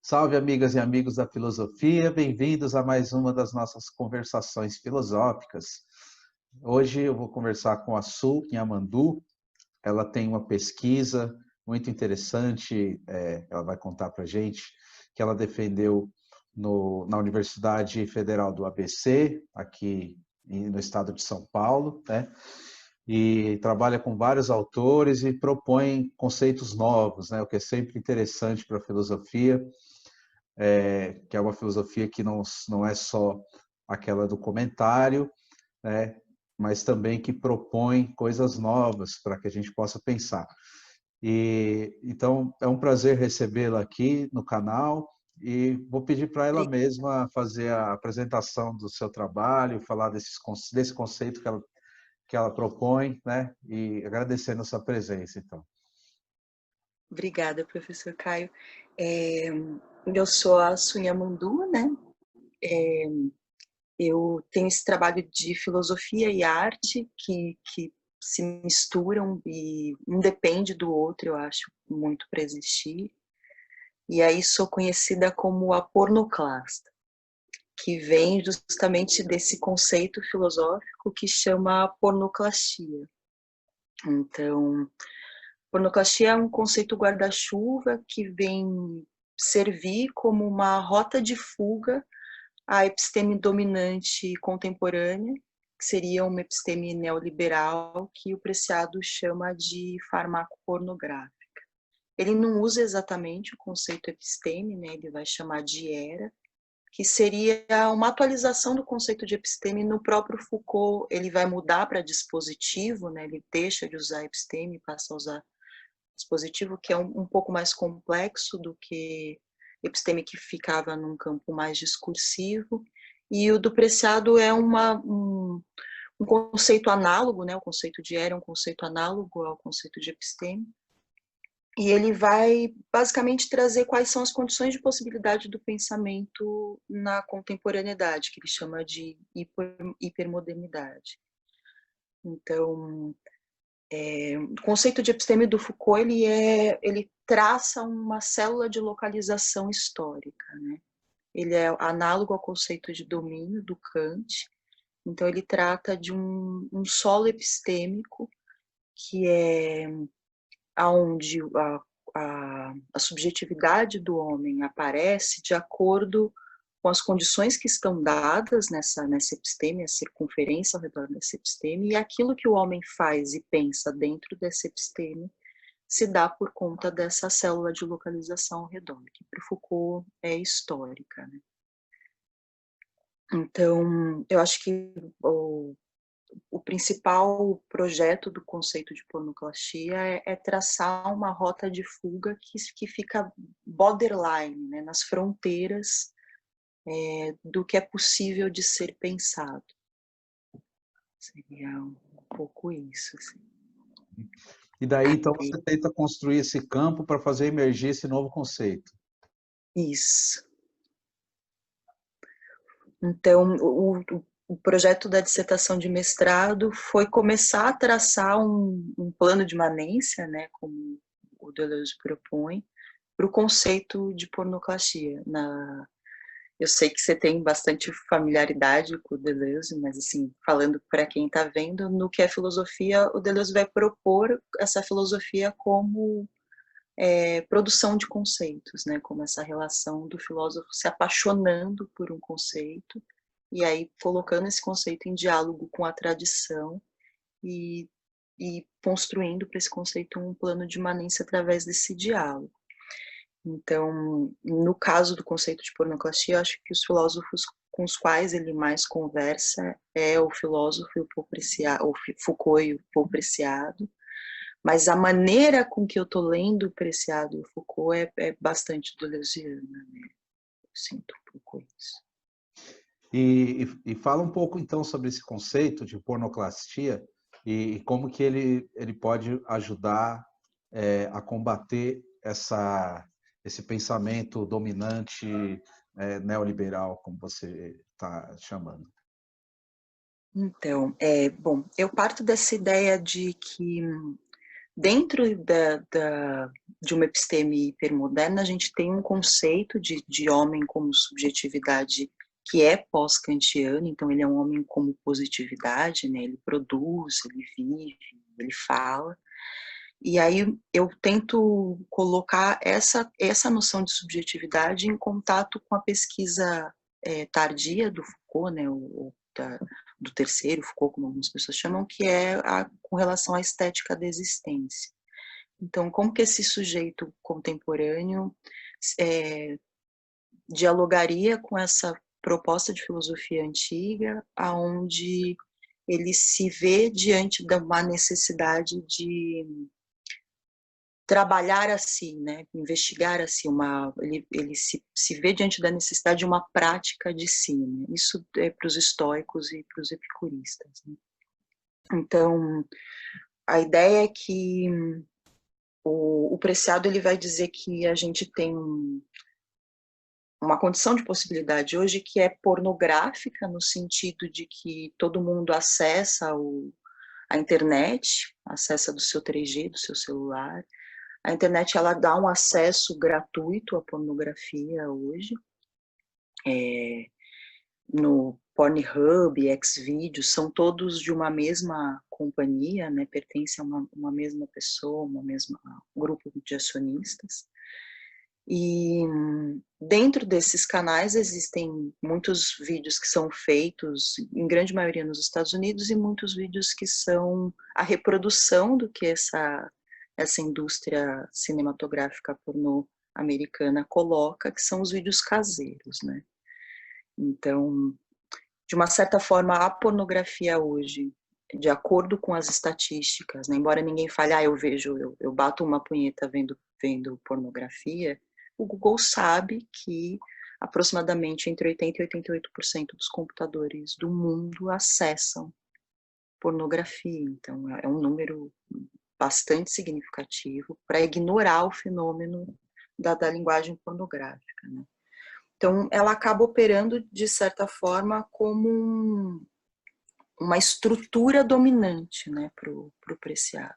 Salve, amigas e amigos da filosofia, bem-vindos a mais uma das nossas conversações filosóficas. Hoje eu vou conversar com a Su Nhamandu. Ela tem uma pesquisa muito interessante, ela vai contar para a gente, que ela defendeu na Universidade Federal do ABC, aqui no estado de São Paulo, né? E trabalha com vários autores e propõe conceitos novos, né? O que é sempre interessante para a filosofia, que é uma filosofia que não é só aquela do comentário, né, mas também que propõe coisas novas para que a gente possa pensar. E então é um prazer recebê-la aqui no canal e vou pedir para ela mesma fazer a apresentação do seu trabalho, falar desse conceito que ela propõe, né, e agradecendo a sua presença, então. Obrigada, professor Caio. Eu sou a Sunya Mundu, né? Eu tenho esse trabalho de filosofia e arte que se misturam e um depende do outro, eu acho, muito para existir. E aí sou conhecida como a pornoclasta, que vem justamente desse conceito filosófico que chama pornoclastia. Então, pornoclastia é um conceito guarda-chuva que vem servir como uma rota de fuga à episteme dominante contemporânea, que seria uma episteme neoliberal que o Preciado chama de farmacopornográfica. Ele não usa exatamente o conceito episteme, né? Ele vai chamar de era, que seria uma atualização do conceito de episteme. No próprio Foucault, ele vai mudar para dispositivo, né? Ele deixa de usar episteme e passa a usar dispositivo, que é um pouco mais complexo do que episteme, que ficava num campo mais discursivo, e o do Preciado é um conceito análogo, né? O conceito de era é um conceito análogo ao conceito de episteme, e ele vai basicamente trazer quais são as condições de possibilidade do pensamento na contemporaneidade, que ele chama de hipermodernidade. Então, o conceito de episteme do Foucault, ele traça uma célula de localização histórica, né? Ele é análogo ao conceito de domínio do Kant, então ele trata de um solo epistêmico, que é onde a subjetividade do homem aparece de acordo com as condições que estão dadas nessa episteme, a circunferência ao redor dessa episteme, e aquilo que o homem faz e pensa dentro dessa episteme se dá por conta dessa célula de localização ao redor, que para Foucault é histórica, né? Então, eu acho que o principal projeto do conceito de pornoclastia é traçar uma rota de fuga que fica borderline, né, nas fronteiras do que é possível de ser pensado. Seria um pouco isso. Assim. E daí, então, você tenta construir esse campo para fazer emergir esse novo conceito. Isso. Então, o projeto da dissertação de mestrado foi começar a traçar um plano de imanência, né, como o Deleuze propõe, para o conceito de pornoclastia. Eu sei que você tem bastante familiaridade com o Deleuze, mas, assim, falando para quem está vendo, no que é filosofia, o Deleuze vai propor essa filosofia como produção de conceitos, né, como essa relação do filósofo se apaixonando por um conceito e aí colocando esse conceito em diálogo com a tradição e construindo para esse conceito um plano de imanência através desse diálogo. Então, no caso do conceito de pornoclastia, eu acho que os filósofos com os quais ele mais conversa é o filósofo e o Paul Preciado, o Foucault e o Paul Preciado, mas a maneira com que eu estou lendo o Preciado e o Foucault é bastante deleuziana, né? Eu sinto um pouco isso. E fala um pouco, então, sobre esse conceito de pornoclastia e como que ele pode ajudar a combater esse pensamento dominante neoliberal, como você está chamando. Então, bom, eu parto dessa ideia de que Dentro de uma episteme hipermoderna, a gente tem um conceito de homem como subjetividade que é pós-kantiano, então ele é um homem como positividade, né? Ele produz, ele vive, ele fala. E aí eu tento colocar essa noção de subjetividade em contato com a pesquisa tardia do Foucault, né? Do terceiro Foucault, como algumas pessoas chamam, que é com relação à estética da existência. Então, como que esse sujeito contemporâneo dialogaria com essa proposta de filosofia antiga, aonde ele se vê diante de uma necessidade de trabalhar a si, né? Investigar a si, ele se vê diante da necessidade de uma prática de si, né? Isso é para os estoicos e para os epicuristas, né? Então, a ideia é que o Preciado ele vai dizer que a gente tem uma condição de possibilidade hoje que é pornográfica, no sentido de que todo mundo acessa a internet, acessa do seu 3G, do seu celular. A internet ela dá um acesso gratuito à pornografia hoje. No Pornhub, Xvideos, são todos de uma mesma companhia, né? Pertencem a uma mesma pessoa, um grupo de acionistas. E dentro desses canais existem muitos vídeos que são feitos, em grande maioria nos Estados Unidos, e muitos vídeos que são a reprodução do que essa indústria cinematográfica pornô americana coloca, que são os vídeos caseiros, né? Então, de uma certa forma, a pornografia hoje, de acordo com as estatísticas, né, embora ninguém fale, eu bato uma punheta vendo pornografia, o Google sabe que aproximadamente entre 80% e 88% dos computadores do mundo acessam pornografia. Então, é um número bastante significativo para ignorar o fenômeno da linguagem pornográfica, né? Então, ela acaba operando, de certa forma, como uma estrutura dominante, né, para o Preciado.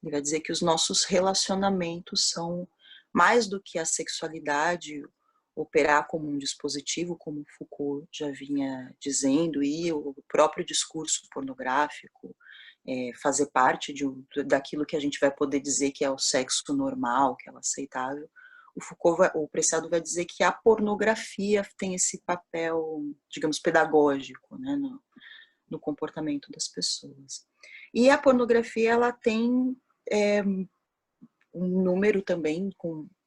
Ele vai dizer que os nossos relacionamentos são mais do que a sexualidade operar como um dispositivo, como Foucault já vinha dizendo, e o próprio discurso pornográfico fazer parte daquilo que a gente vai poder dizer que é o sexo normal, que é o aceitável. O Preciado vai dizer que a pornografia tem esse papel, digamos, pedagógico, né, no comportamento das pessoas. E a pornografia, ela tem um número também,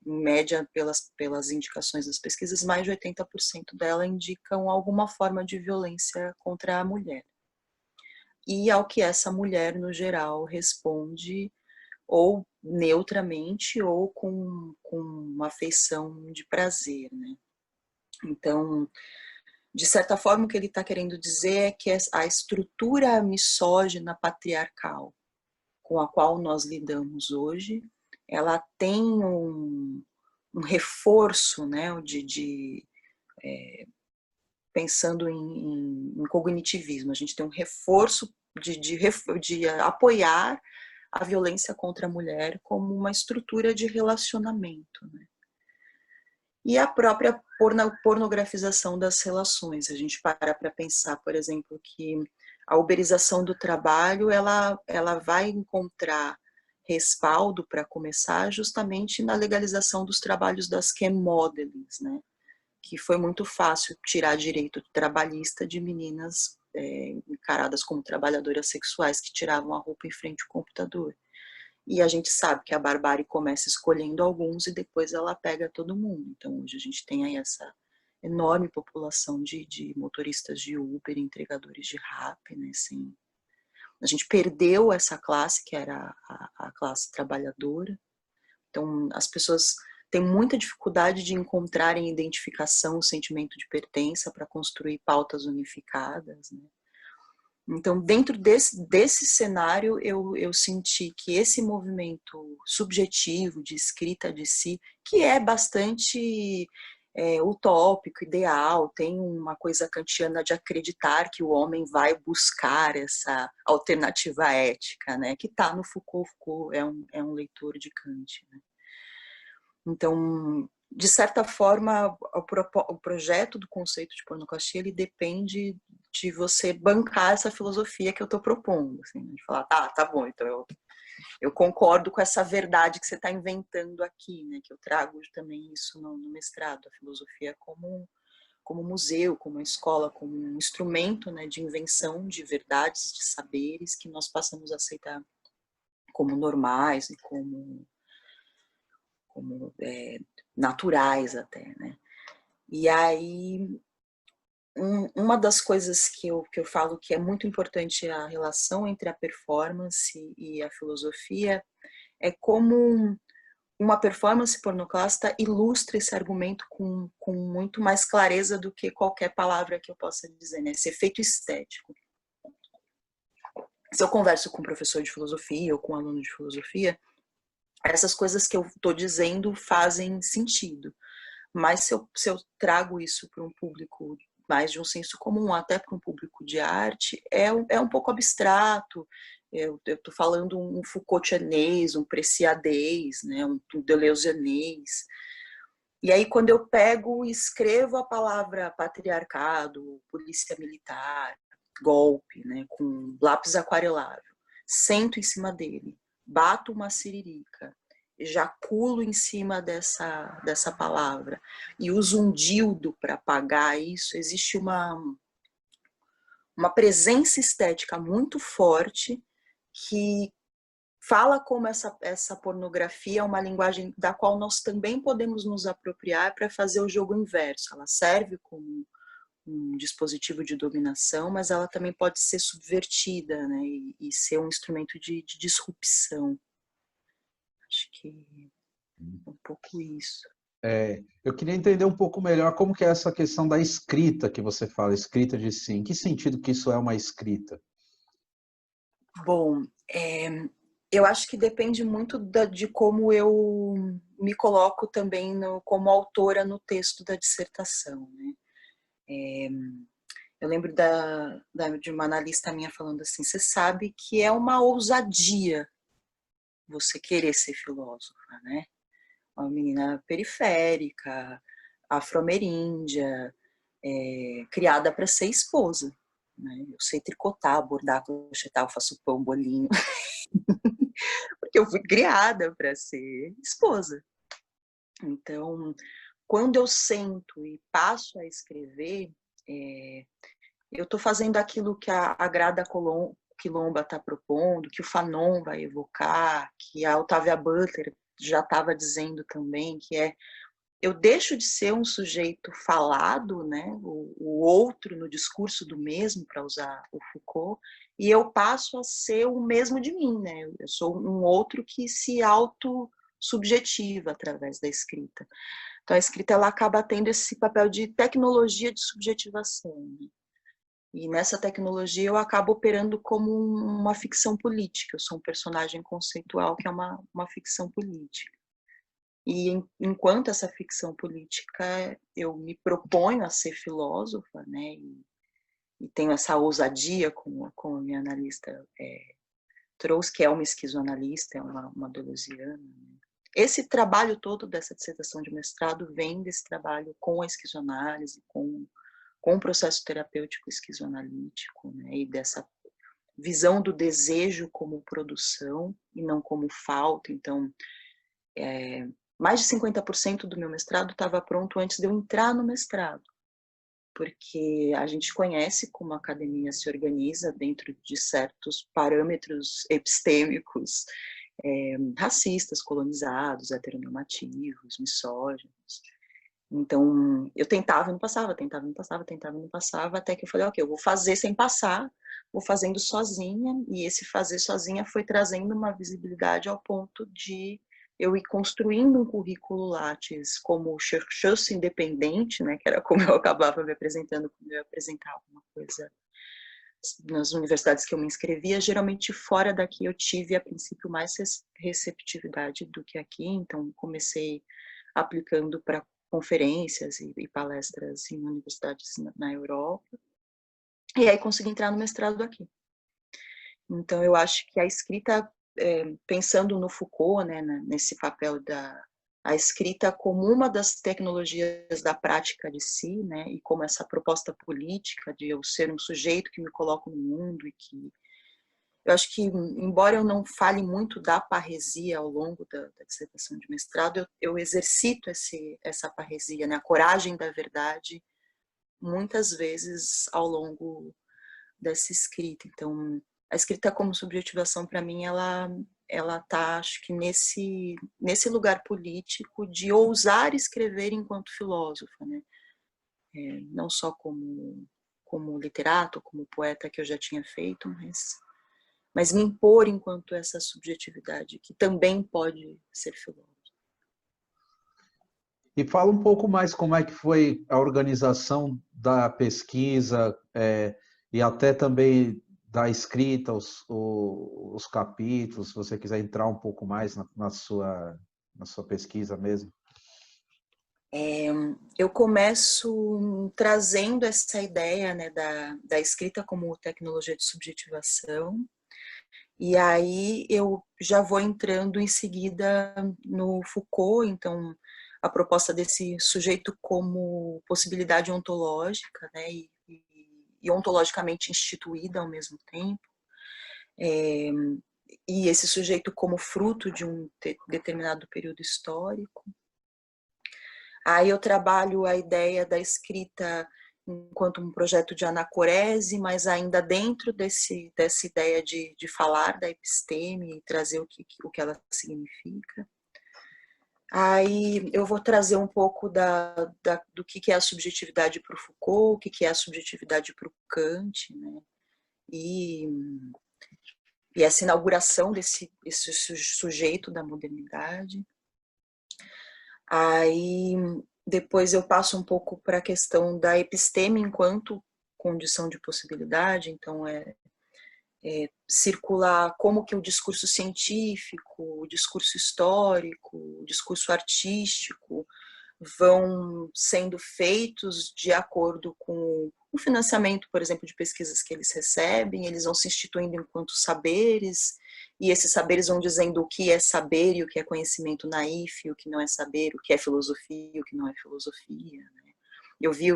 em média, pelas indicações das pesquisas, mais de 80% dela indicam alguma forma de violência contra a mulher. E ao que essa mulher, no geral, responde ou neutramente ou com uma afeição de prazer, né? Então, de certa forma, o que ele está querendo dizer é que a estrutura misógina patriarcal com a qual nós lidamos hoje, ela tem um reforço, né, pensando em cognitivismo, a gente tem um reforço de apoiar a violência contra a mulher como uma estrutura de relacionamento, né? E a própria pornografização das relações. A gente para pensar, por exemplo, que a uberização do trabalho ela vai encontrar respaldo para começar justamente na legalização dos trabalhos das cam modelings, né? Que foi muito fácil tirar direito trabalhista de meninas encaradas como trabalhadoras sexuais que tiravam a roupa em frente ao computador. E a gente sabe que a barbárie começa escolhendo alguns e depois ela pega todo mundo. Então hoje a gente tem aí essa enorme população de motoristas de Uber, entregadores de rap, né? Assim, a gente perdeu essa classe que era a classe trabalhadora. Então as pessoas têm muita dificuldade de encontrarem identificação, sentimento de pertença para construir pautas unificadas, né? Então, dentro desse cenário, eu senti que esse movimento subjetivo de escrita de si, que é bastante utópico, ideal, tem uma coisa kantiana de acreditar que o homem vai buscar essa alternativa ética, né, que está no Foucault. Foucault é um leitor de Kant, né? Então, de certa forma, o projeto do conceito de pornoclastia, ele depende de você bancar essa filosofia que eu estou propondo, assim, de falar, tá bom, então eu concordo com essa verdade que você está inventando aqui, né? Que eu trago também isso no mestrado, a filosofia como museu, como escola, como um instrumento, né, de invenção de verdades, de saberes que nós passamos a aceitar como normais e como naturais até, né? E aí, uma das coisas que eu falo que é muito importante a relação entre a performance e a filosofia é como uma performance pornoclasta ilustra esse argumento com muito mais clareza do que qualquer palavra que eu possa dizer, né? Esse efeito estético. Se eu converso com um professor de filosofia ou com um aluno de filosofia, essas coisas que eu estou dizendo fazem sentido. Mas se eu trago isso para um público mais de um senso comum, até para um público de arte, é um pouco abstrato. Eu estou falando um Foucaultianês, um Preciadês, né, um Deleuzianês. E aí, quando eu pego e escrevo a palavra patriarcado, polícia militar, golpe, né, com lápis aquarelável, sento em cima dele, bato uma siririca, ejaculo em cima dessa palavra e uso um dildo para apagar isso, existe uma presença estética muito forte que fala como essa pornografia é uma linguagem da qual nós também podemos nos apropriar para fazer o jogo inverso. Ela serve como um dispositivo de dominação, mas ela também pode ser subvertida, né, e ser um instrumento de disrupção. Acho que é um pouco isso. Eu queria entender um pouco melhor como que é essa questão da escrita que você fala, escrita de si. Em que sentido que isso é uma escrita? Bom, eu acho que depende muito de como eu me coloco também como autora no texto da dissertação, né? Eu lembro de uma analista minha falando assim, você sabe que é uma ousadia você querer ser filósofa, né? Uma menina periférica, afro-ameríndia, criada para ser esposa. Né? Eu sei tricotar, bordar, crochetar, eu faço pão, bolinho. Porque eu fui criada para ser esposa. Então, quando eu sento e passo a escrever, eu estou fazendo aquilo que a Grada Quilomba está propondo, que o Fanon vai evocar, que a Octavia Butler já estava dizendo também, que eu deixo de ser um sujeito falado, né, o outro no discurso do mesmo, para usar o Foucault, e eu passo a ser o mesmo de mim, né? Eu sou um outro que se auto-subjetiva através da escrita. Então a escrita ela acaba tendo esse papel de tecnologia de subjetivação, né? E nessa tecnologia eu acabo operando como uma ficção política. Eu sou um personagem conceitual que é uma ficção política. E enquanto essa ficção política, eu me proponho a ser filósofa, né? E tenho essa ousadia, como a minha analista trouxe, que é uma esquizoanalista, é uma deleuziana. Né? Esse trabalho todo dessa dissertação de mestrado vem desse trabalho com a esquizoanálise, com o processo terapêutico esquizoanalítico, né? E dessa visão do desejo como produção e não como falta. Então, mais de 50% do meu mestrado estava pronto antes de eu entrar no mestrado, porque a gente conhece como a academia se organiza dentro de certos parâmetros epistêmicos racistas, colonizados, heteronormativos, misóginos. Então, eu tentava e não passava, até que eu falei, ok, eu vou fazer sem passar, vou fazendo sozinha, e esse fazer sozinha foi trazendo uma visibilidade ao ponto de eu ir construindo um currículo Lattes como chercheuse independente, né, que era como eu acabava me apresentando quando eu apresentava uma coisa nas universidades que eu me inscrevia. Geralmente fora daqui eu tive a princípio mais receptividade do que aqui, então comecei aplicando para conferências e palestras em universidades na Europa. E aí consegui entrar no mestrado aqui. Então, eu acho que a escrita, pensando no Foucault, né, nesse papel a escrita como uma das tecnologias da prática de si, né, e como essa proposta política de eu ser um sujeito que me coloco no mundo e que eu acho que, embora eu não fale muito da parresia ao longo da dissertação de mestrado, eu exercito essa parresia, né, a coragem da verdade, muitas vezes ao longo dessa escrita. Então, a escrita como subjetivação, para mim, ela tá, acho que nesse lugar político de ousar escrever enquanto filósofa, né? Não só como literato, como poeta que eu já tinha feito, mas me impor enquanto essa subjetividade que também pode ser filósofa. E fala um pouco mais como é que foi a organização da pesquisa, e até também da escrita, os capítulos, se você quiser entrar um pouco mais na sua pesquisa mesmo. Eu começo trazendo essa ideia, né, da escrita como tecnologia de subjetivação, e aí eu já vou entrando em seguida no Foucault, então a proposta desse sujeito como possibilidade ontológica, né, e ontologicamente instituída ao mesmo tempo, e esse sujeito como fruto de um determinado período histórico. Aí eu trabalho a ideia da escrita enquanto um projeto de anacorese, mas ainda dentro dessa ideia de falar da episteme e trazer o que ela significa. Aí eu vou trazer um pouco do que é a subjetividade para o Foucault, o que é a subjetividade para o Kant, né? E essa inauguração desse sujeito da modernidade. Aí depois eu passo um pouco para a questão da episteme enquanto condição de possibilidade, então circular como que o discurso científico, o discurso histórico, o discurso artístico vão sendo feitos de acordo com o financiamento, por exemplo, de pesquisas que eles recebem, eles vão se instituindo enquanto saberes, e esses saberes vão dizendo o que é saber e o que é conhecimento naif, o que não é saber, o que é filosofia e o que não é filosofia. Né? Eu vi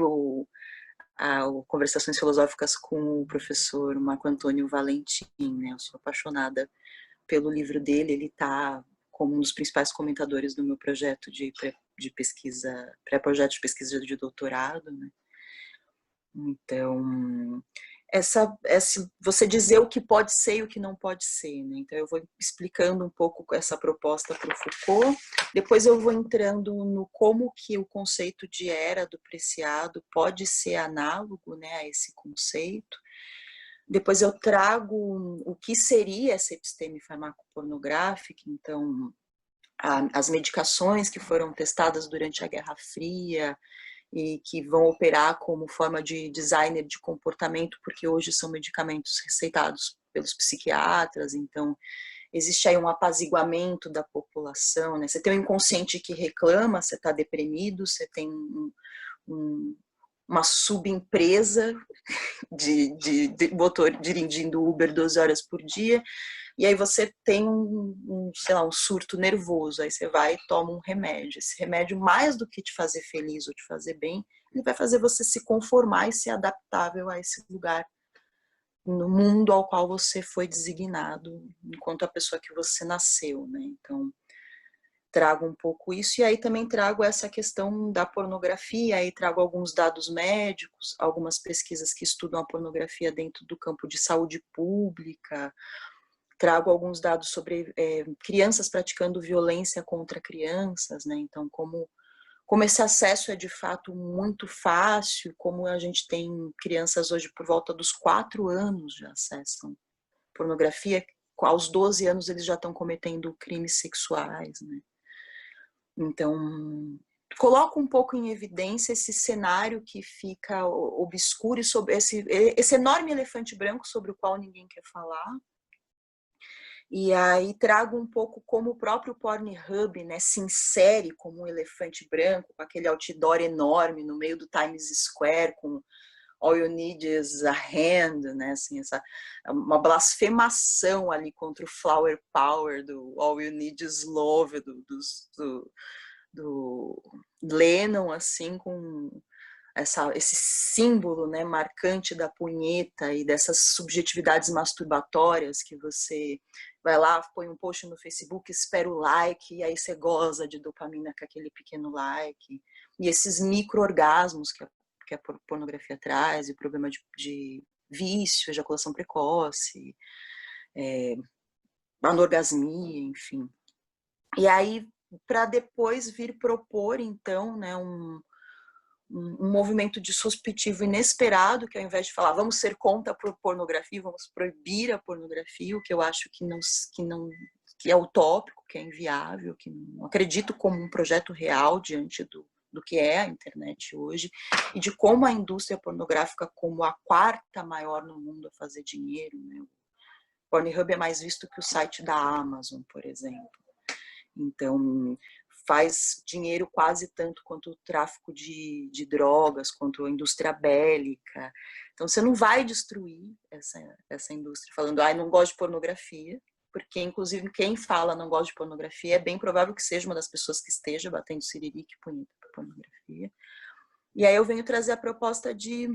Conversações Filosóficas com o professor Marco Antônio Valentim, né? Eu sou apaixonada pelo livro dele, ele está como um dos principais comentadores do meu projeto de pesquisa, pré-projeto de pesquisa de doutorado, né? Então, você dizer o que pode ser e o que não pode ser, né? Então eu vou explicando um pouco essa proposta para o Foucault, depois eu vou entrando no como que o conceito de era do Preciado pode ser análogo, né, a esse conceito. Depois eu trago o que seria essa episteme farmacopornográfica, então as medicações que foram testadas durante a Guerra Fria, e que vão operar como forma de designer de comportamento, porque hoje são medicamentos receitados pelos psiquiatras, então existe aí um apaziguamento da população, né? Você tem um inconsciente que reclama, você está deprimido, você tem uma subempresa de motor dirigindo Uber 12 horas por dia, e aí você tem sei lá, um surto nervoso, aí você vai e toma um remédio. Esse remédio, mais do que te fazer feliz ou te fazer bem, ele vai fazer você se conformar e ser adaptável a esse lugar no mundo ao qual você foi designado enquanto a pessoa que você nasceu, né? Então, trago um pouco isso, e aí também trago essa questão da pornografia, aí trago alguns dados médicos, algumas pesquisas que estudam a pornografia dentro do campo de saúde pública, trago alguns dados sobre crianças praticando violência contra crianças, né? Então, como esse acesso é de fato muito fácil, como a gente tem crianças hoje por volta dos 4 anos já acessam pornografia, aos 12 anos eles já estão cometendo crimes sexuais, né? Então, coloco um pouco em evidência esse cenário que fica obscuro sobre esse enorme elefante branco sobre o qual ninguém quer falar. E aí trago um pouco como o próprio Pornhub, né, se insere como um elefante branco, com aquele outdoor enorme no meio do Times Square, com All You Need Is a Hand, né, assim, uma blasfemação ali contra o Flower Power, do All You Need Is Love, do Lennon, assim, com esse símbolo, né, marcante da punheta e dessas subjetividades masturbatórias que você vai lá, põe um post no Facebook, espera o like, e aí você goza de dopamina com aquele pequeno like. E esses micro-orgasmos que a pornografia traz, e o problema de vício, ejaculação precoce, anorgasmia, enfim. E aí, para depois vir propor, então, né, um movimento dissociativo inesperado, que ao invés de falar vamos ser contra a pornografia, vamos proibir a pornografia, o que eu acho que é utópico, que é inviável, que não acredito como um projeto real diante do que é a internet hoje, e de como a indústria pornográfica, como a quarta maior no mundo a fazer dinheiro, né? O Pornhub é mais visto que o site da Amazon, por exemplo. Então, faz dinheiro quase tanto quanto o tráfico de drogas, quanto a indústria bélica. Então, você não vai destruir essa indústria falando, não gosto de pornografia, porque, inclusive, quem fala não gosta de pornografia é bem provável que seja uma das pessoas que esteja batendo siririque e punheta por pornografia. E aí eu venho trazer a proposta de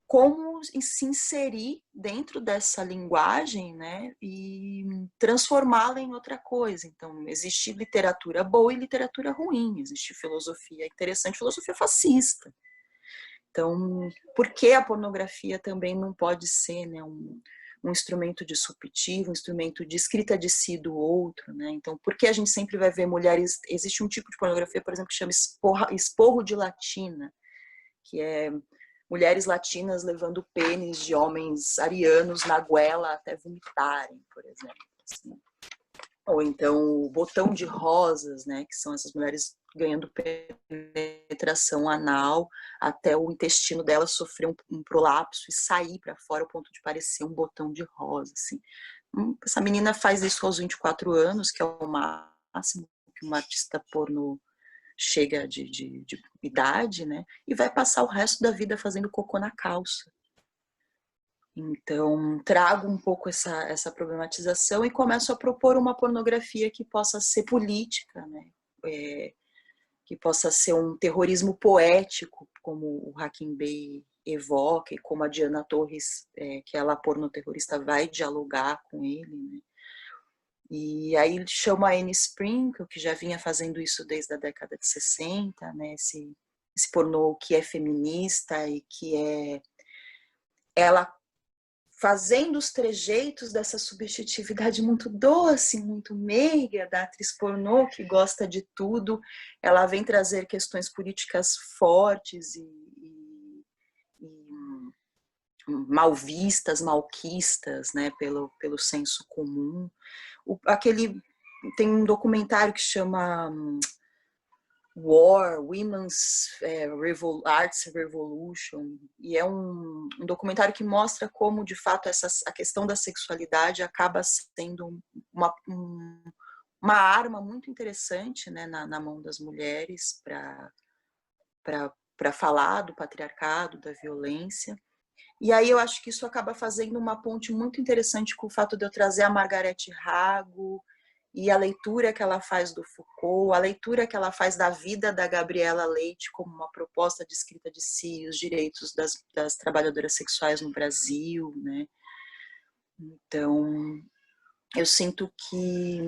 como se inserir dentro dessa linguagem, né, e transformá-la em outra coisa. Então, existe literatura boa e literatura ruim, existe filosofia interessante, filosofia fascista. Então, por que a pornografia também não pode ser, né, um instrumento disruptivo, um instrumento de escrita de si do outro, né? Então, por que a gente sempre vai ver mulheres... Existe um tipo de pornografia, por exemplo, que chama esporro de latina, que é mulheres latinas levando pênis de homens arianos na goela até vomitarem, por exemplo. Assim. Ou então o botão de rosas, né, que são essas mulheres ganhando penetração anal até o intestino dela sofrer um prolapso e sair para fora ao ponto de parecer um botão de rosa. Assim. Essa menina faz isso aos 24 anos, que é o máximo que uma artista pornô chega de idade, né? E vai passar o resto da vida fazendo cocô na calça. Então, trago um pouco essa problematização e começo a propor uma pornografia que possa ser política, né? Que possa ser um terrorismo poético, como o Hakim Bey evoca, e como a Diana Torres, que ela pornoterrorista, vai dialogar com ele, né? E aí ele chama a Anne Sprinkle, que já vinha fazendo isso desde a década de 60, né? Esse pornô que é feminista e que é ela fazendo os trejeitos dessa subjetividade muito doce, muito meiga da atriz pornô que gosta de tudo. Ela vem trazer questões políticas fortes e mal vistas, malquistas, né? Pelo senso comum. Tem um documentário que chama War, Women's Arts Revolution, e é um documentário que mostra como, de fato, a questão da sexualidade acaba sendo uma arma muito interessante, né, na mão das mulheres para falar do patriarcado, da violência. E aí eu acho que isso acaba fazendo uma ponte muito interessante com o fato de eu trazer a Margarete Rago e a leitura que ela faz do Foucault, a leitura que ela faz da vida da Gabriela Leite como uma proposta de escrita de si, os direitos das trabalhadoras sexuais no Brasil, né? Então, eu sinto que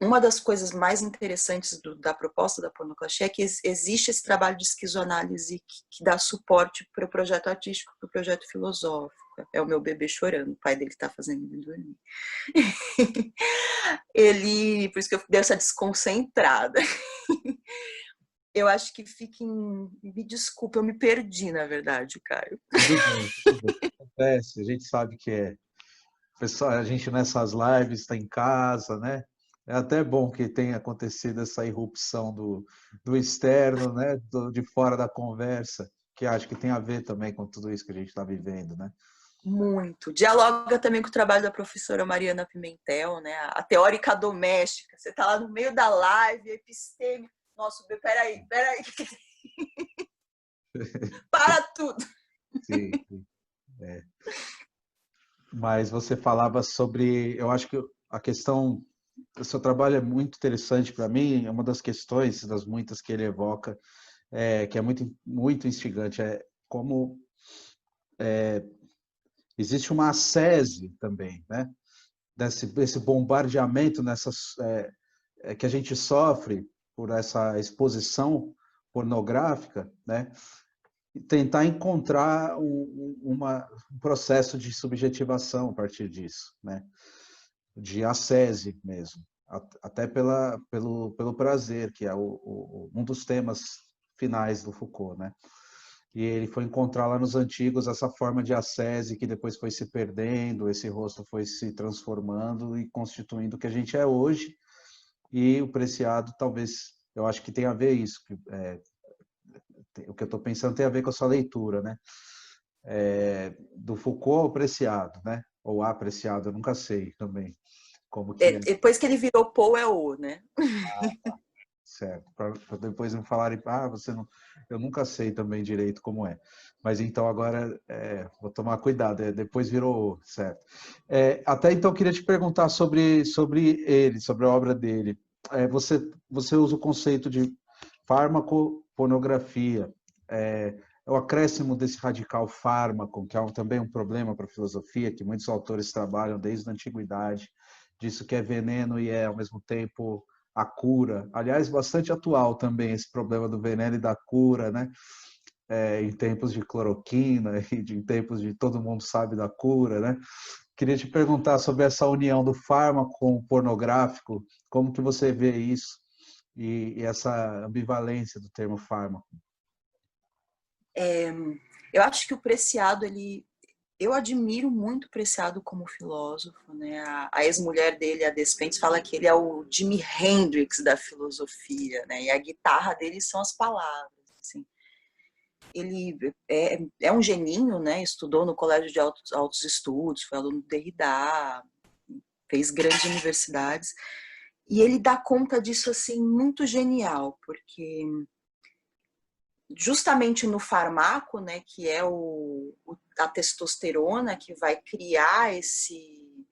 uma das coisas mais interessantes da proposta da pornoclastia é que existe esse trabalho de esquizoanálise que dá suporte para o projeto artístico, para o projeto filosófico. É o meu bebê chorando, o pai dele está fazendo ele dormir. Por isso que eu dei essa desconcentrada. Eu acho que me desculpa, eu me perdi, na verdade, Caio. Tudo bem, tudo bem. Acontece, a gente sabe que pessoal, a gente nessas lives está em casa, né? É até bom que tenha acontecido essa irrupção do externo, né? De fora da conversa, que acho que tem a ver também com tudo isso que a gente está vivendo, né? Muito. Dialoga também com o trabalho da professora Mariana Pimentel, né? A teórica doméstica. Você está lá no meio da live, episteme. Nossa, peraí. Para tudo. Sim, sim. É. Mas você falava sobre, eu acho que a questão, o seu trabalho é muito interessante para mim, é uma das questões, das muitas que ele evoca, que é muito instigante, é como existe uma ascese também, né? Desse bombardeamento que a gente sofre por essa exposição pornográfica, né? E tentar encontrar um processo de subjetivação a partir disso, né? De ascese mesmo, até pelo prazer, que é um dos temas finais do Foucault, né? E ele foi encontrar lá nos antigos essa forma de ascese que depois foi se perdendo, esse rosto foi se transformando e constituindo o que a gente é hoje. E o Preciado, talvez, eu acho que tem a ver isso. O que eu estou pensando tem a ver com a sua leitura, né? Do Foucault ao Preciado, né? Ou apreciado, eu nunca sei também como que é. Depois que ele virou Paul, é o, né? Certo, para depois não falarem, você não, eu nunca sei também direito como é. Mas então agora vou tomar cuidado, depois virou certo. Até então queria te perguntar sobre ele, sobre a obra dele. Você usa o conceito de fármaco-pornografia. O acréscimo desse radical fármaco, que é também um problema para a filosofia, que muitos autores trabalham desde a antiguidade, disso que é veneno e é ao mesmo tempo a cura. Aliás, bastante atual também esse problema do veneno e da cura, né? Em tempos de cloroquina e em tempos de todo mundo sabe da cura, né? Queria te perguntar sobre essa união do fármaco com o pornográfico, como que você vê isso e essa ambivalência do termo fármaco? Eu acho que o Preciado, eu admiro muito o Preciado como filósofo, né? A ex-mulher dele, a Despentes, fala que ele é o Jimi Hendrix da filosofia, né? E a guitarra dele são as palavras, assim. Ele é um geninho, né? Estudou no Colégio de Altos Estudos, foi aluno do Derrida, fez grandes universidades. E ele dá conta disso, assim, muito genial, porque justamente no farmaco, né, que é a testosterona, que vai criar esse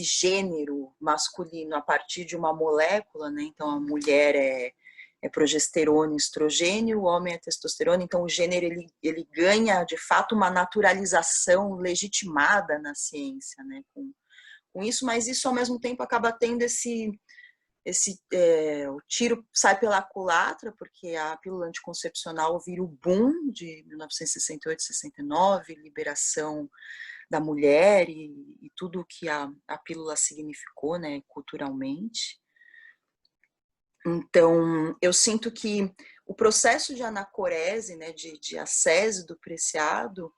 gênero masculino a partir de uma molécula, né? Então a mulher é progesterona e estrogênio, o homem é testosterona, então o gênero ele ganha de fato uma naturalização legitimada na ciência, né? Com isso, mas isso ao mesmo tempo acaba tendo o tiro sai pela culatra, porque a pílula anticoncepcional vira o boom de 1968, 69, liberação da mulher e tudo o que a pílula significou, né, culturalmente. Então, eu sinto que o processo de anacorese, né, de ascese do Preciado,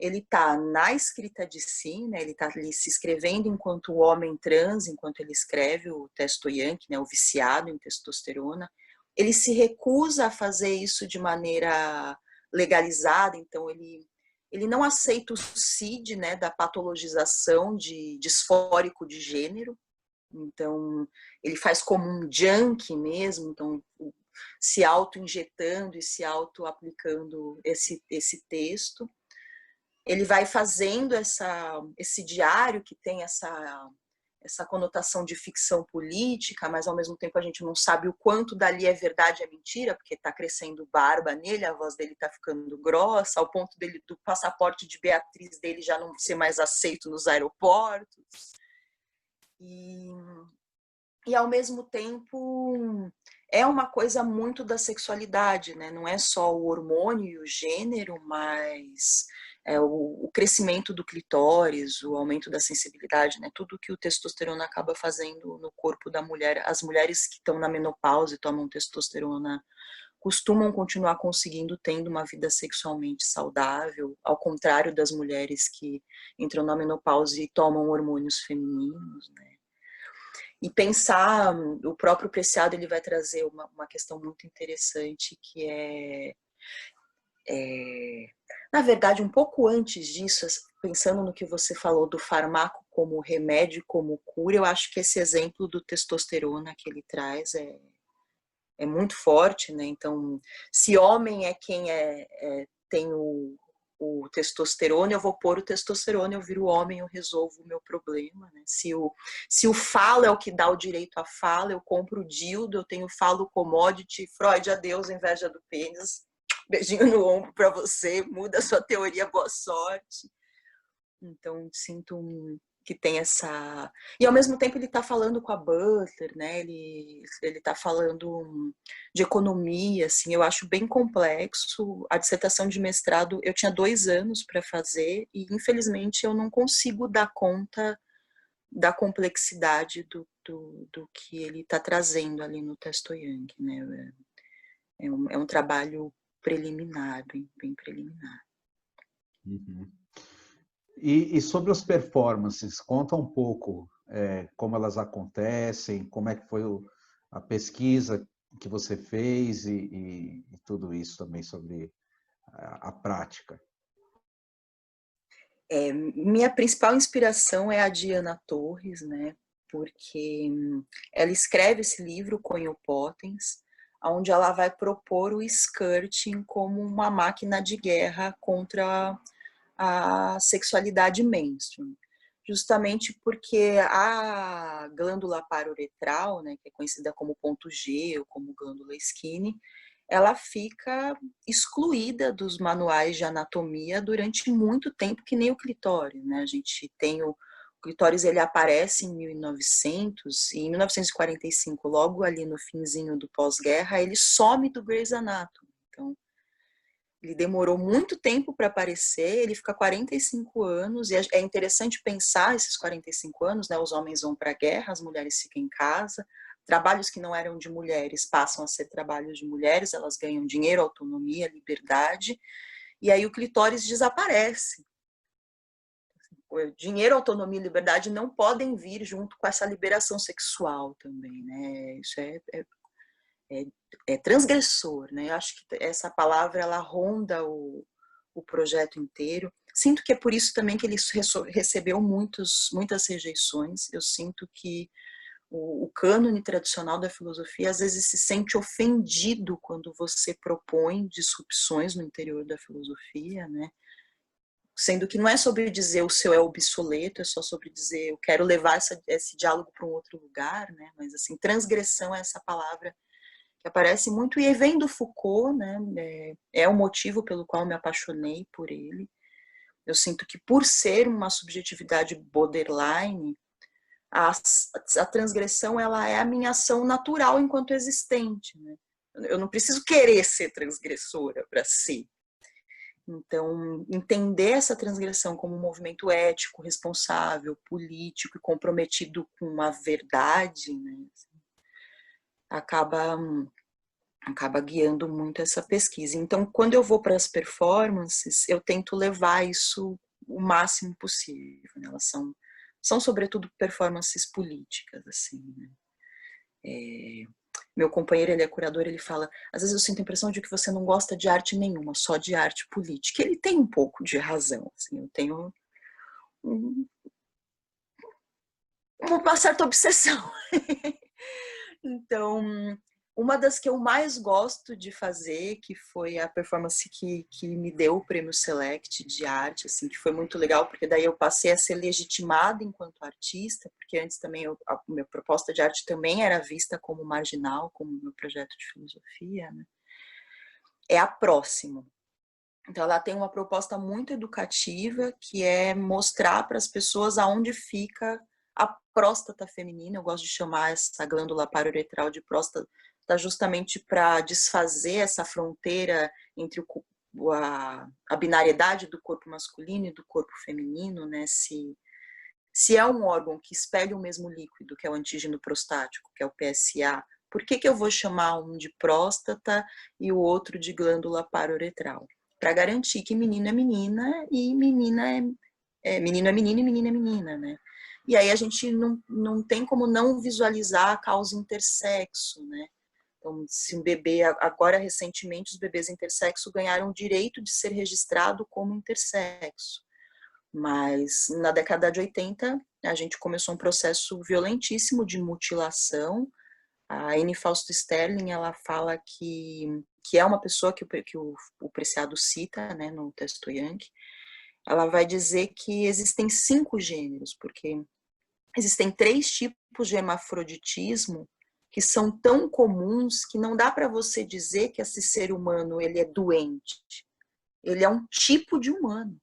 ele está na escrita de si, né, ele está ali se escrevendo enquanto o homem trans, enquanto ele escreve o Testo Yankee, né, o viciado em testosterona. Ele se recusa a fazer isso de maneira legalizada, então ele não aceita o CID, né, da patologização de disfórico de gênero. Então, ele faz como um junk mesmo, então se auto-injetando e se auto-aplicando esse texto. Ele vai fazendo esse diário que tem essa conotação de ficção política, mas ao mesmo tempo a gente não sabe o quanto dali é verdade e é mentira, porque está crescendo barba nele, a voz dele está ficando grossa, ao ponto do passaporte de Beatriz dele já não ser mais aceito nos aeroportos. E ao mesmo tempo é uma coisa muito da sexualidade, né? Não é só o hormônio e o gênero, mas o crescimento do clitóris, o aumento da sensibilidade, né? Tudo que o testosterona acaba fazendo no corpo da mulher. As mulheres que estão na menopausa e tomam testosterona costumam continuar tendo uma vida sexualmente saudável, ao contrário das mulheres que entram na menopausa e tomam hormônios femininos, né? E pensar, o próprio Preciado ele vai trazer uma questão muito interessante, que na verdade, um pouco antes disso, pensando no que você falou do farmaco como remédio, como cura, eu acho que esse exemplo do testosterona que ele traz é muito forte, né? Então, se homem é quem tem o testosterona, eu vou pôr o testosterona, eu viro homem, eu resolvo o meu problema, né? Se o falo é o que dá o direito à fala, eu compro o dildo, eu tenho falo commodity, Freud, adeus, inveja do pênis, beijinho no ombro para você, muda a sua teoria, boa sorte. Então, sinto que tem essa... E, ao mesmo tempo, ele está falando com a Butler, né? Ele está falando de economia, assim, eu acho bem complexo. A dissertação de mestrado, eu tinha 2 anos para fazer e, infelizmente, eu não consigo dar conta da complexidade do que ele está trazendo ali no texto Young, né? É um trabalho preliminar, bem preliminar. Uhum. E sobre as performances, conta um pouco como elas acontecem, como é que foi a pesquisa que você fez e tudo isso também sobre a prática. Minha principal inspiração é a Diana Torres, né? Porque ela escreve esse livro, Conho Potens, onde ela vai propor o skirting como uma máquina de guerra contra a sexualidade mainstream. Justamente porque a glândula paruretral, né, que é conhecida como ponto G ou como glândula skinny, ela fica excluída dos manuais de anatomia durante muito tempo, que nem o clitóris, né? A gente tem o clitóris, ele aparece em 1900 e em 1945, logo ali no finzinho do pós-guerra, ele some do Grey's Anatomy. Então, ele demorou muito tempo para aparecer, ele fica 45 anos, e é interessante pensar esses 45 anos, né? Os homens vão para a guerra, as mulheres ficam em casa, trabalhos que não eram de mulheres passam a ser trabalhos de mulheres, elas ganham dinheiro, autonomia, liberdade, e aí o clitóris desaparece. O dinheiro, autonomia e liberdade não podem vir junto com essa liberação sexual também, né? Isso é transgressor, né? Eu acho que essa palavra ela ronda o projeto inteiro. Sinto que é por isso também que ele recebeu muitas rejeições. Eu sinto que o cânone tradicional da filosofia às vezes se sente ofendido quando você propõe disrupções no interior da filosofia, né? Sendo que não é sobre dizer o seu é obsoleto, é só sobre dizer eu quero levar esse diálogo para um outro lugar, né? Mas assim, transgressão é essa palavra que aparece muito e vem do Foucault, né? É o motivo pelo qual me apaixonei por ele. Eu sinto que por ser uma subjetividade borderline, a transgressão ela é a minha ação natural enquanto existente, né? Eu não preciso querer ser transgressora para ser. Então, entender essa transgressão como um movimento ético, responsável, político e comprometido com a verdade, né? Acaba guiando muito essa pesquisa. Então, quando eu vou para as performances, eu tento levar isso o máximo possível, né? Elas são sobretudo performances políticas, assim, né? Meu companheiro, ele é curador, ele fala, às vezes eu sinto a impressão de que você não gosta de arte nenhuma, só de arte política. Ele tem um pouco de razão, assim, eu tenho uma certa obsessão. Então, uma das que eu mais gosto de fazer, que foi a performance que me deu o prêmio Select de arte, assim, que foi muito legal, porque daí eu passei a ser legitimada enquanto artista, porque antes também a minha proposta de arte também era vista como marginal, como meu projeto de filosofia, né? É a Próximo. Então, ela tem uma proposta muito educativa, que é mostrar para as pessoas aonde fica a próstata feminina. Eu gosto de chamar essa glândula paruretral de próstata, justamente para desfazer essa fronteira entre a binariedade do corpo masculino e do corpo feminino, né? Se é um órgão que espelha o mesmo líquido, que é o antígeno prostático, que é o PSA, por que eu vou chamar um de próstata e o outro de glândula paruretral? Para garantir que menino é menina e menino é menino e menina é menina, né? E aí a gente não tem como não visualizar a causa intersexo, né? Então, se um bebê, agora recentemente, os bebês intersexo ganharam o direito de ser registrado como intersexo. Mas na década de 80, a gente começou um processo violentíssimo de mutilação. A Anne Fausto Sterling, ela fala que é uma pessoa que o Preciado cita, né, no texto Yankee. Ela vai dizer que existem 5 gêneros, porque existem 3 tipos de hermafroditismo que são tão comuns que não dá para você dizer que esse ser humano ele é doente. Ele é um tipo de humano.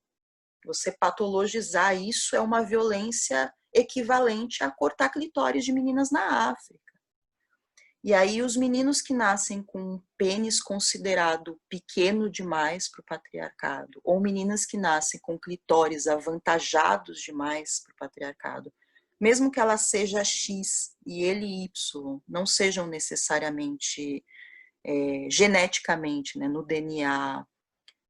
Você patologizar isso é uma violência equivalente a cortar clitóris de meninas na África. E aí os meninos que nascem com um pênis considerado pequeno demais para o patriarcado, ou meninas que nascem com clitóris avantajados demais para o patriarcado, mesmo que ela seja X e ele Y, não sejam necessariamente geneticamente, né, no DNA,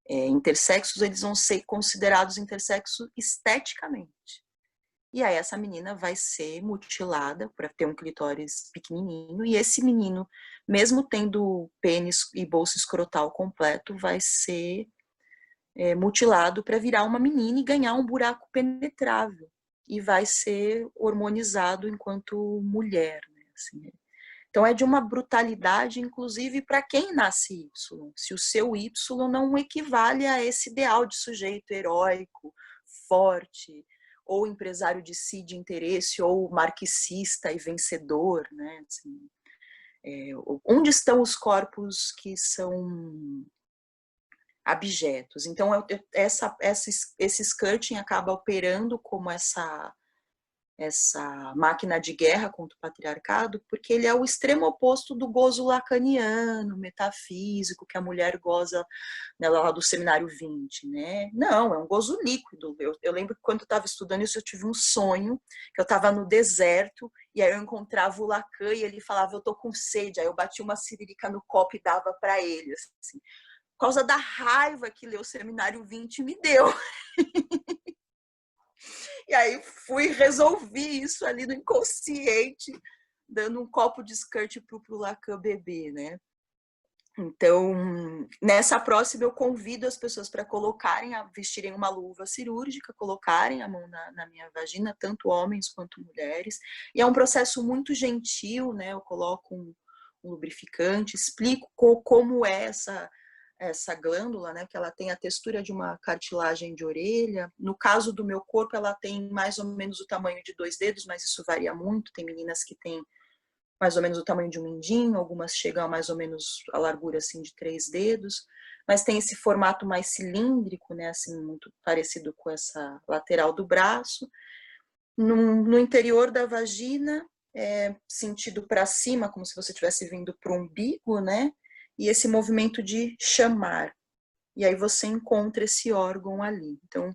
intersexos, eles vão ser considerados intersexos esteticamente. E aí essa menina vai ser mutilada para ter um clitóris pequenininho, e esse menino, mesmo tendo pênis e bolsa escrotal completo, vai ser mutilado para virar uma menina e ganhar um buraco penetrável. E vai ser hormonizado enquanto mulher, né? Assim, então é de uma brutalidade, inclusive, para quem nasce Y. Se o seu Y não equivale a esse ideal de sujeito heróico, forte, ou empresário de si, de interesse, ou marxista e vencedor, né? Assim, onde estão os corpos que são abjetos? Então, esse skirting acaba operando como essa máquina de guerra contra o patriarcado, porque ele é o extremo oposto do gozo lacaniano, metafísico, que a mulher goza, né, lá do seminário 20, né? Não, é um gozo líquido. Eu lembro que quando eu estava estudando isso, eu tive um sonho, que eu estava no deserto, e aí eu encontrava o Lacan, e ele falava, eu tô com sede, aí eu bati uma siririca no copo e dava para ele, assim, por causa da raiva que ler o seminário 20 me deu. E aí resolvi isso ali no inconsciente, dando um copo de skirt pro Lacan beber, né? Então, nessa próxima eu convido as pessoas para vestirem uma luva cirúrgica, colocarem a mão na minha vagina, tanto homens quanto mulheres. E é um processo muito gentil, né? Eu coloco um lubrificante, explico como é essa glândula, né, que ela tem a textura de uma cartilagem de orelha. No caso do meu corpo, ela tem mais ou menos o tamanho de 2 dedos, mas isso varia muito. Tem meninas que têm mais ou menos o tamanho de um mindinho, algumas chegam a mais ou menos a largura assim de 3 dedos, mas tem esse formato mais cilíndrico, né, assim, muito parecido com essa lateral do braço. No interior da vagina, sentido para cima, como se você estivesse vindo para o umbigo, né? E esse movimento de chamar. E aí você encontra esse órgão ali. Então,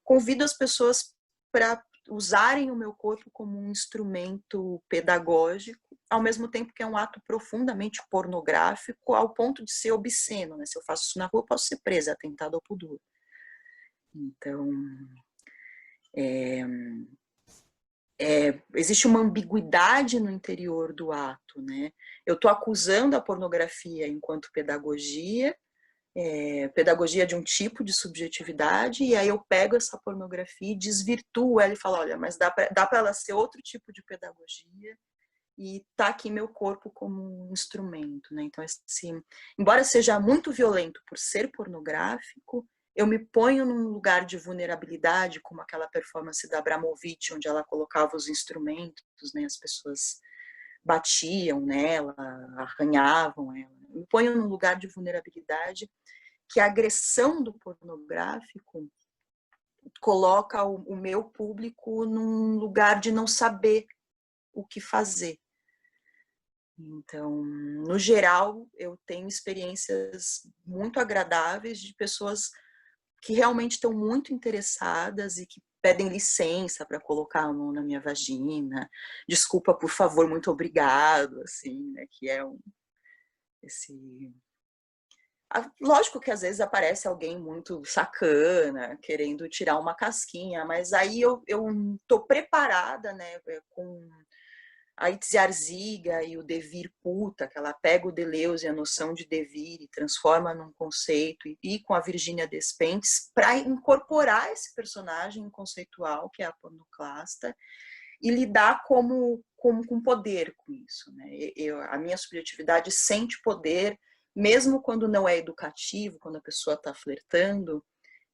convido as pessoas para usarem o meu corpo como um instrumento pedagógico, ao mesmo tempo que é um ato profundamente pornográfico, ao ponto de ser obsceno, né? Se eu faço isso na rua, eu posso ser presa, atentado ao pudor. Então, existe uma ambiguidade no interior do ato, né? Eu estou acusando a pornografia enquanto pedagogia de um tipo de subjetividade, e aí eu pego essa pornografia e desvirtuo ela e falo, olha, mas dá para ela ser outro tipo de pedagogia, e tá aqui meu corpo como um instrumento, né? Então, embora seja muito violento por ser pornográfico, eu me ponho num lugar de vulnerabilidade, como aquela performance da Abramovic, onde ela colocava os instrumentos, né? As pessoas batiam nela, arranhavam ela. Eu me ponho num lugar de vulnerabilidade que a agressão do pornográfico coloca o meu público num lugar de não saber o que fazer. Então, no geral, eu tenho experiências muito agradáveis de pessoas que realmente estão muito interessadas e que pedem licença para colocar a mão na minha vagina. Desculpa, por favor, muito obrigado, assim, né? Que é lógico que às vezes aparece alguém muito sacana, querendo tirar uma casquinha, mas aí eu tô preparada, né, com a Itziarziga e o devir puta, que ela pega o Deleuze e a noção de devir e transforma num conceito, e com a Virginia Despentes, para incorporar esse personagem conceitual, que é a pornoclasta, e lidar com poder com isso, né? A minha subjetividade sente poder, mesmo quando não é educativo, quando a pessoa está flertando,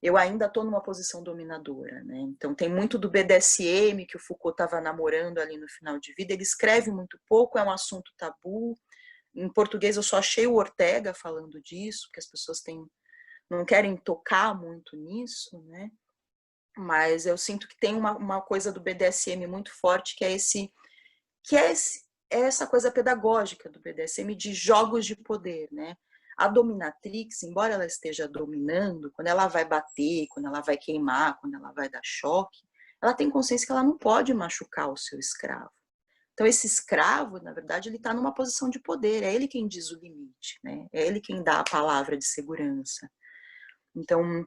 eu ainda estou numa posição dominadora, né? Então tem muito do BDSM que o Foucault estava namorando ali no final de vida. Ele escreve muito pouco, é um assunto tabu. Em português eu só achei o Ortega falando disso, que as pessoas não querem tocar muito nisso, né? Mas eu sinto que tem uma coisa do BDSM muito forte, que é essa coisa pedagógica do BDSM de jogos de poder, né? A dominatrix, embora ela esteja dominando, quando ela vai bater, quando ela vai queimar, quando ela vai dar choque, ela tem consciência que ela não pode machucar o seu escravo. Então, esse escravo, na verdade, ele está numa posição de poder, é ele quem diz o limite, né? É ele quem dá a palavra de segurança. Então,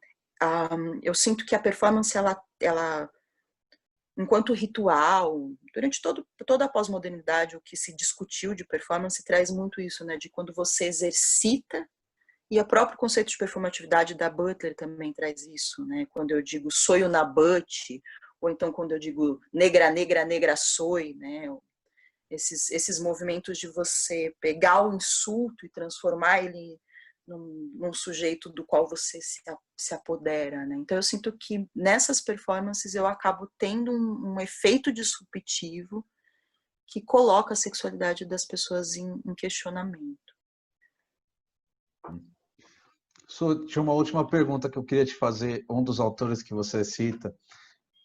eu sinto que a performance, ela enquanto ritual, durante toda a pós-modernidade, o que se discutiu de performance traz muito isso, né? De quando você exercita, e o próprio conceito de performatividade da Butler também traz isso, né? Quando eu digo soy na butt, ou então quando eu digo negra, negra, negra soy, né? Esses movimentos de você pegar o insulto e transformar ele num sujeito do qual você se apodera, né? Então eu sinto que nessas performances eu acabo tendo um efeito disruptivo que coloca a sexualidade das pessoas em questionamento. Tinha uma última pergunta que eu queria te fazer. Um dos autores que você cita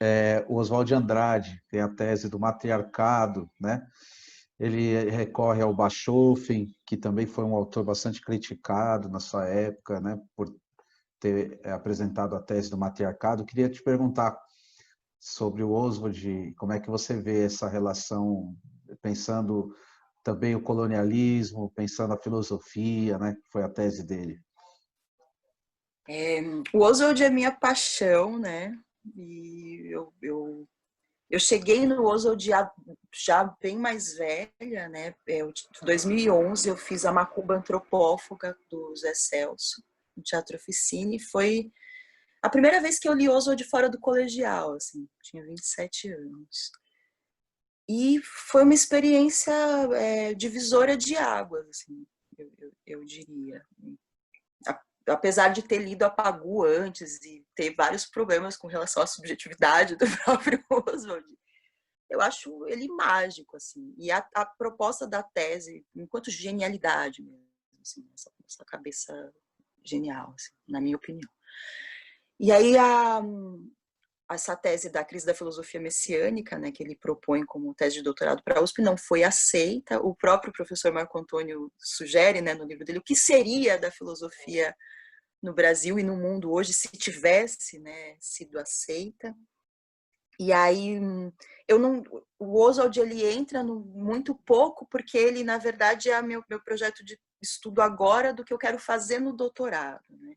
é o Oswald de Andrade, tem a tese do matriarcado, né? Ele recorre ao Bachofen, que também foi um autor bastante criticado na sua época, né, por ter apresentado a tese do matriarcado. Eu queria te perguntar sobre o Oswald, como é que você vê essa relação, pensando também o colonialismo, pensando a filosofia, né, que foi a tese dele. O Oswald é minha paixão, né? E eu cheguei no Oswald já bem mais velha, né? Em 2011 eu fiz a Macuba Antropófaga do Zé Celso, no Teatro Oficina, e foi a primeira vez que eu li Oswald fora do colegial, assim, tinha 27 anos. E foi uma experiência divisora de águas, assim, eu diria. Apesar de ter lido a Pagu antes e ter vários problemas com relação à subjetividade do próprio Oswald, eu acho ele mágico, assim. E a proposta da tese, enquanto genialidade mesmo, assim, essa cabeça genial, assim, na minha opinião. E aí essa tese da crise da filosofia messiânica, né, que ele propõe como tese de doutorado para a USP, não foi aceita. O próprio professor Marco Antônio sugere, né, no livro dele, o que seria da filosofia no Brasil e no mundo hoje se tivesse, né, sido aceita. E aí o Oswald ele entra muito pouco, porque ele, na verdade, é meu projeto de estudo agora do que eu quero fazer no doutorado, né?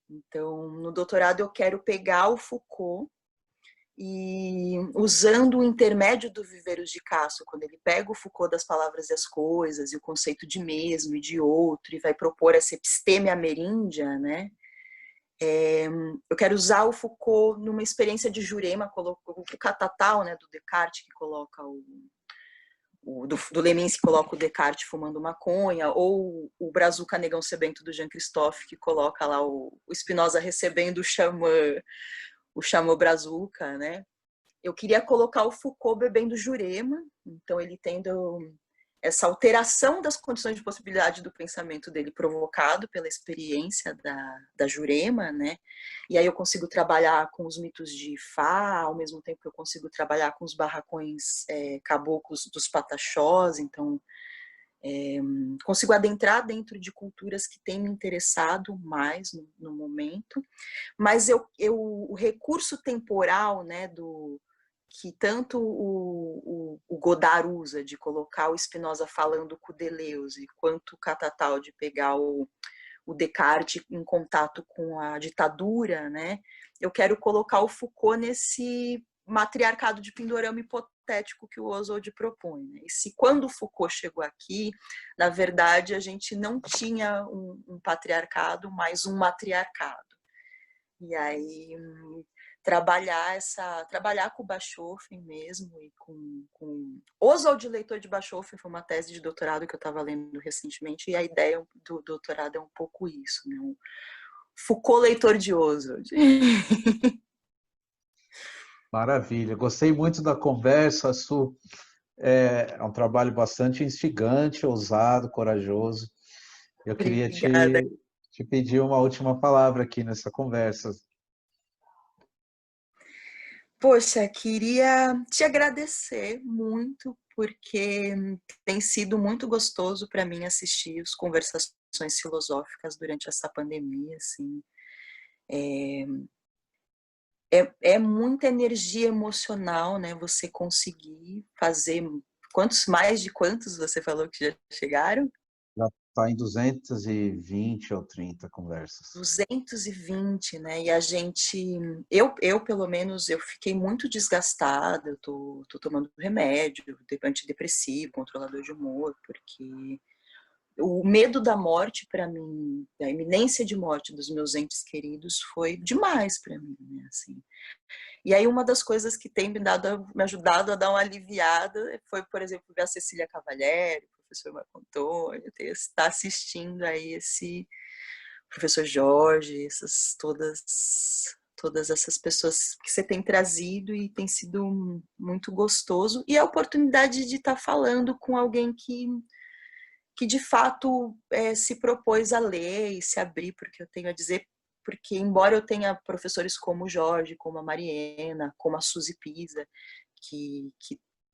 Então, no doutorado eu quero pegar o Foucault e, usando o intermédio do Viveiros de Castro, quando ele pega o Foucault das palavras e as coisas, e o conceito de mesmo e de outro, e vai propor essa episteme ameríndia, né? Eu quero usar o Foucault numa experiência de Jurema, o catatal, né, do Descartes, que coloca do Leminski, que coloca o Descartes fumando maconha, ou o Brazuca Negão Sebento do Jean Christophe, que coloca lá o Spinoza recebendo o xamã Brazuca, né? Eu queria colocar o Foucault bebendo Jurema, então ele tendo essa alteração das condições de possibilidade do pensamento dele provocado pela experiência da Jurema, né? E aí eu consigo trabalhar com os mitos de Fá, ao mesmo tempo que eu consigo trabalhar com os barracões caboclos dos Pataxós, então consigo adentrar dentro de culturas que têm me interessado mais no momento, mas o recurso temporal, né, que tanto o Godard usa, de colocar o Spinoza falando com o Deleuze, quanto o Catatal de pegar o Descartes em contato com a ditadura, né? Eu quero colocar o Foucault nesse matriarcado de Pindorama hipotético, hipotético que o Oswald propõe, né? E se quando Foucault chegou aqui, na verdade, a gente não tinha um patriarcado, mas um matriarcado. E aí trabalhar com o Bachofen mesmo e com Oswald leitor de Bachofen foi uma tese de doutorado que eu estava lendo recentemente, e a ideia do doutorado é um pouco isso, né? Um Foucault leitor de Oswald. Maravilha, gostei muito da conversa, Su. É um trabalho bastante instigante, ousado, corajoso. Eu queria Obrigada. te pedir uma última palavra aqui nessa conversa. Poxa, queria te agradecer muito, porque tem sido muito gostoso para mim assistir as conversações filosóficas durante essa pandemia, assim. É muita energia emocional, né? Você conseguir fazer quantos você falou que já chegaram? Já está em 220 ou 30 conversas. 220, né? E a gente, eu pelo menos, eu fiquei muito desgastada, eu tô tomando remédio, antidepressivo, controlador de humor, porque o medo da morte para mim, da iminência de morte dos meus entes queridos foi demais para mim, né? Assim. E aí uma das coisas que tem me ajudado a dar uma aliviada foi, por exemplo, ver a Cecília Cavalieri, o professor Marco Antônio, estar assistindo aí esse professor Jorge, todas essas pessoas que você tem trazido, e tem sido muito gostoso. E a oportunidade de estar falando com alguém que de fato se propôs a ler e se abrir, porque eu tenho a dizer, porque embora eu tenha professores como o Jorge, como a Mariana, como a Suzy Pisa, que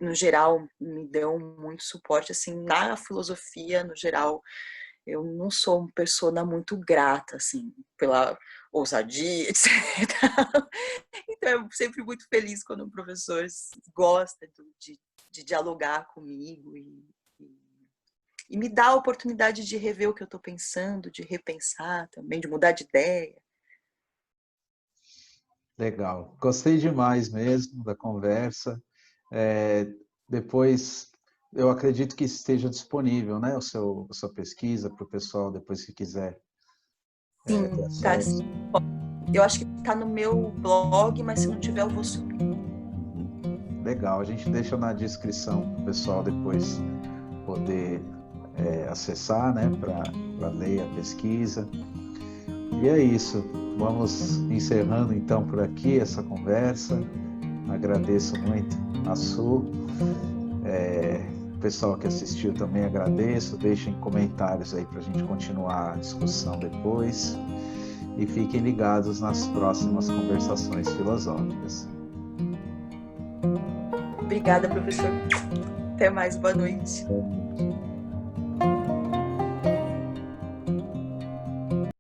no geral me dão muito suporte, assim, na filosofia, no geral, eu não sou uma pessoa muito grata, assim, pela ousadia, etc. Então, eu sempre muito feliz quando um professor gosta de dialogar comigo e me dá a oportunidade de rever o que eu estou pensando, de repensar também, de mudar de ideia. Legal. Gostei demais mesmo da conversa. Depois, eu acredito que esteja disponível, né, a sua pesquisa para o pessoal depois que quiser ter Sim, tá. acesso. Eu acho que tá no meu blog, mas se não tiver, eu vou subir. Legal, a gente deixa na descrição para o pessoal depois poder acessar, né, para ler a pesquisa. E é isso. Vamos encerrando então por aqui essa conversa. Agradeço muito a Su. O pessoal que assistiu também agradeço. Deixem comentários aí para a gente continuar a discussão depois. E fiquem ligados nas próximas conversações filosóficas. Obrigada, professor. Até mais. Boa noite.